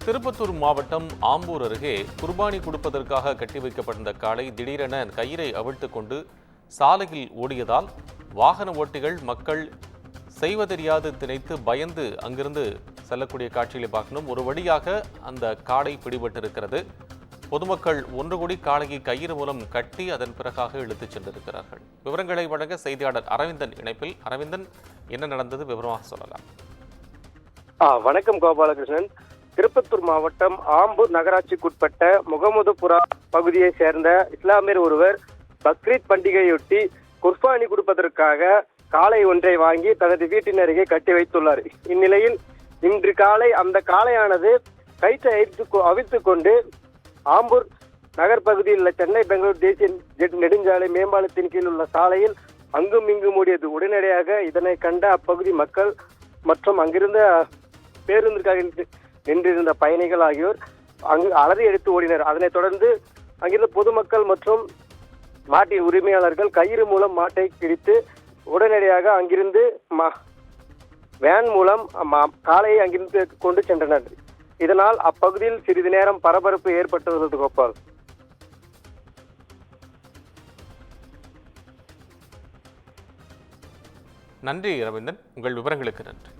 திருப்பத்தூர் மாவட்டம் ஆம்பூர் அருகே குர்பானி கொடுப்பதற்காக கட்டி வைக்கப்பட்டிருந்த காளை திடீரென கயிறை அவிழ்த்துக் கொண்டு சாலையில் ஓடியதால் வாகன ஓட்டிகள் மக்கள் செய்வதறியாது திணைத்து பயந்து அங்கிருந்து செல்லக்கூடிய காட்சிகளை பார்க்கணும். ஒரு வழியாக அந்த காளை பிடிபட்டிருக்கிறது. பொதுமக்கள் ஒன்று கூடி காளையை கயிறு மூலம் கட்டி அதன் பிறகாக இழுத்துச் சென்றிருக்கிறார்கள். விவரங்களை வழங்க செய்தியாளர் அரவிந்தன் இணைப்பில். அரவிந்தன், என்ன நடந்தது, விவரமாக சொல்லலாம். வணக்கம் கோபாலகிருஷ்ணன். திருப்பத்தூர் மாவட்டம் ஆம்பூர் நகராட்சிக்குட்பட்ட முகமதுபுரா பகுதியை சேர்ந்த இஸ்லாமியர் ஒருவர் பக்ரீத் பண்டிகையொட்டி குர்பானி கொடுப்பதற்காக காளை ஒன்றை வாங்கி தனது வீட்டின் அருகே கட்டி வைத்துள்ளார். இந்நிலையில் இன்று காலை அந்த காளையானது கயிற்றை அவிழ்த்துக் கொண்டு ஆம்பூர் நகர் பகுதியில் உள்ள சென்னை பெங்களூர் தேசிய நெடுஞ்சாலை மேம்பாலத்தின் கீழ் உள்ள சாலையில் அங்கும் இங்கும் ஓடியது. உடனடியாக இதனை கண்ட அப்பகுதி மக்கள் மற்றும் அங்கிருந்த பேருந்திற்காக நின்றிருந்த பயணிகள் ஆகியோர் அங்கு அலறி எடுத்து ஓடினர். அதனைத் தொடர்ந்து அங்கிருந்த பொதுமக்கள் மற்றும் மாட்டின் உரிமையாளர்கள் கயிறு மூலம் மாட்டை பிடித்து உடனடியாக அங்கிருந்து வேன் மூலம் காளையை அங்கிருந்து கொண்டு சென்றனர். இதனால் அப்பகுதியில் சிறிது நேரம் பரபரப்பு ஏற்பட்டுள்ளது. கோபால், நன்றி ரவீந்திரன், உங்கள் விவரங்களுக்கு நன்றி.